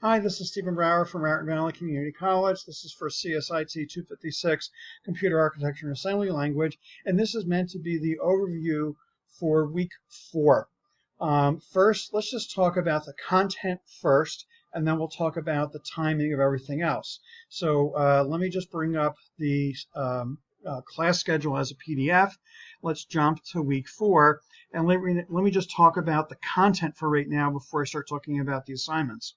Hi, this is Stephen Brower from Raritan Valley Community College. This is for CSIT 256, Computer Architecture and Assembly Language, and this is meant to be the overview for week 4. First, let's just talk about the content first, and then we'll talk about the timing of everything else. So let me just bring up the class schedule as a PDF. Let's jump to week 4, and let me just talk about the content for right now before I start talking about the assignments.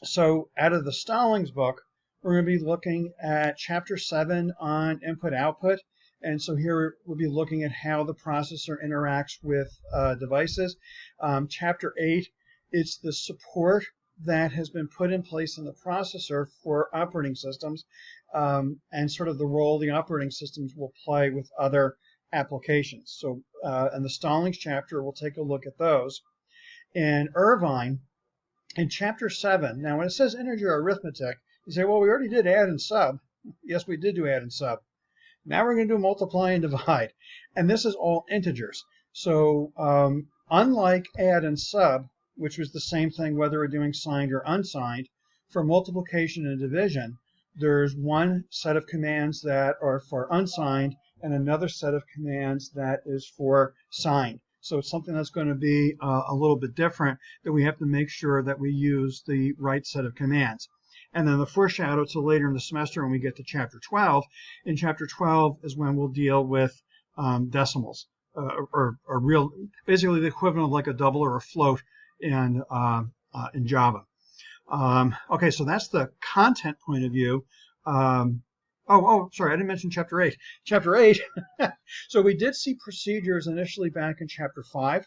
So out of the Stallings book, we're going to be looking at Chapter 7 on input-output. And so here we'll be looking at how the processor interacts with devices. Chapter 8, it's the support that has been put in place in the processor for operating systems and sort of the role the operating systems will play with other applications. So in the Stallings chapter, we'll take a look at those. In Irvine, in Chapter 7, now when it says integer arithmetic, you say, well, we already did add and sub. Yes, we did do add and sub. Now we're going to do multiply and divide. And this is all integers. So unlike add and sub, which was the same thing whether we're doing signed or unsigned, for multiplication and division, there's one set of commands that are for unsigned and another set of commands that is for signed. So it's something that's going to be a little bit different, that we have to make sure that we use the right set of commands. And then the foreshadow to later in the semester when we get to Chapter 12. In Chapter 12 is when we'll deal with decimals, or real, basically the equivalent of like a double or a float in Java. Okay, so that's the content point of view. Sorry, I didn't mention Chapter 8. Chapter 8, so we did see procedures initially back in Chapter 5.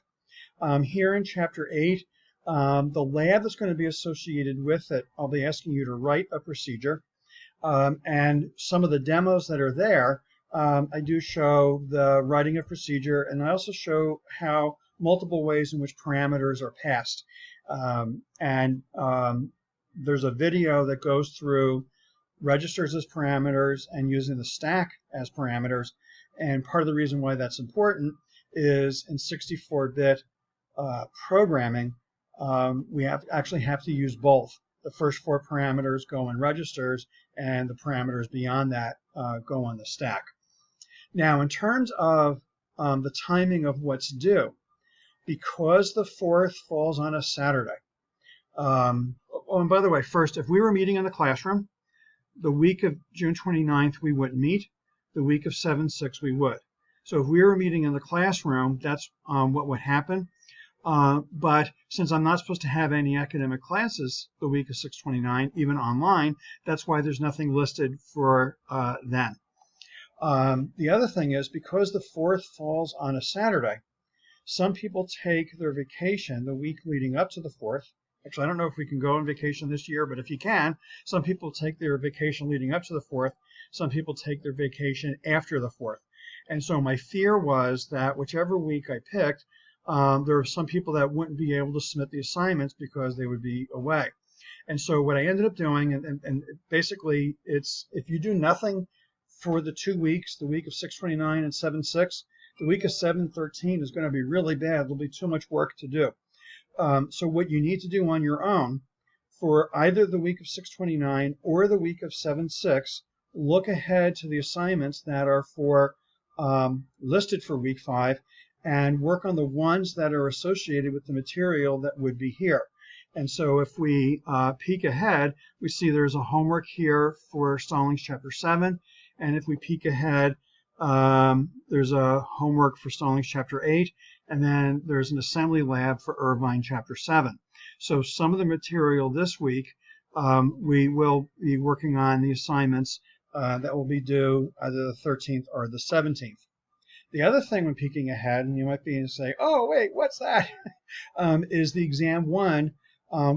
Here in Chapter 8, the lab that's going to be associated with it, I'll be asking you to write a procedure. And some of the demos that are there, I do show the writing of procedure, and I also show how multiple ways in which parameters are passed. There's a video that goes through registers as parameters and using the stack as parameters. And part of the reason why that's important is in 64-bit programming, we actually have to use both. The first 4 parameters go in registers, and the parameters beyond that go on the stack. Now, in terms of the timing of what's due, because the 4th falls on a Saturday. And by the way, first, if we were meeting in the classroom, the week of June 29th, we wouldn't meet. The week of 7/6, we would. So if we were meeting in the classroom, that's what would happen. But since I'm not supposed to have any academic classes the week of 6/29, even online, that's why there's nothing listed for then. The other thing is, because the 4th falls on a Saturday, some people take their vacation the week leading up to the 4th. Actually, I don't know if we can go on vacation this year, but if you can, some people take their vacation leading up to the 4th. Some people take their vacation after the 4th. And so my fear was that whichever week I picked, there were some people that wouldn't be able to submit the assignments because they would be away. And so what I ended up doing, and basically it's, if you do nothing for the 2 weeks, the week of 6/29 and 7/6, the week of 7/13 is going to be really bad. There'll be too much work to do. So what you need to do on your own for either the week of 6/29 or the week of 7/6, look ahead to the assignments that are for listed for week 5 and work on the ones that are associated with the material that would be here. And so if we peek ahead, we see there's a homework here for Stallings Chapter 7. And if we peek ahead, there's a homework for Stallings Chapter 8. And then there's an assembly lab for Irvine Chapter 7. So some of the material this week, we will be working on the assignments that will be due either the 13th or the 17th. The other thing when peeking ahead, and you might be able to say, oh, wait, what's that? Is the exam 1,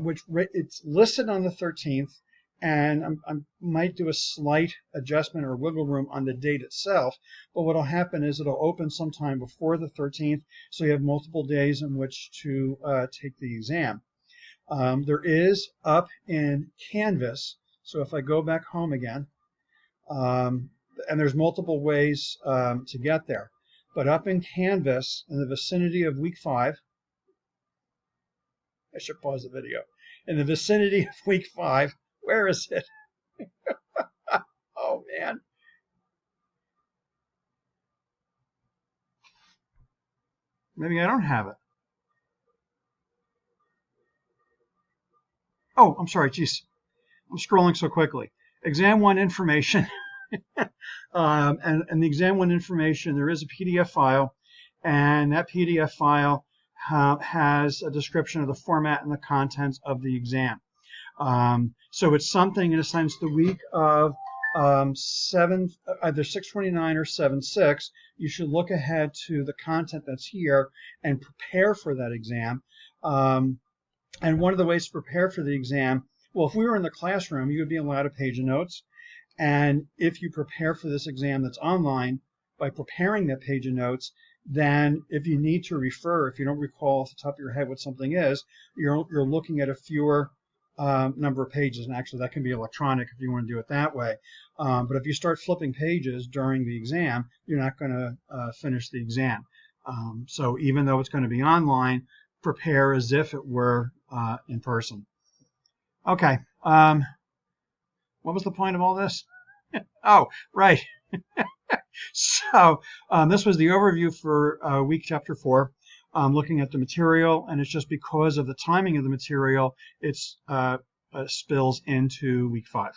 which it's listed on the 13th, and I might do a slight adjustment or wiggle room on the date itself, but what will happen is it'll open sometime before the 13th, so you have multiple days in which to take the exam. There is up in Canvas, so if I go back home again, and there's multiple ways to get there, but up in Canvas in the vicinity of week 5, I should pause the video. In the vicinity of week 5. Where is it? Oh, man. Maybe I don't have it. Oh, I'm sorry. Geez. I'm scrolling so quickly. Exam 1 information. And the exam 1 information, there is a PDF file, and that PDF file has a description of the format and the contents of the exam. So it's something, in a sense, the week of either 629 or 76, you should look ahead to the content that's here and prepare for that exam. And one of the ways to prepare for the exam, well, if we were in the classroom, you would be allowed a page of notes. And if you prepare for this exam that's online by preparing that page of notes, then if you need to refer, if you don't recall off the top of your head what something is, you're looking at a fewer number of pages. And actually, that can be electronic if you want to do it that way. But if you start flipping pages during the exam, you're not going to finish the exam. So even though it's going to be online, prepare as if it were in person. Okay. What was the point of all this? Oh, right. So this was the overview for week chapter 4, looking at the material, and it's just because of the timing of the material, it's spills into week 5.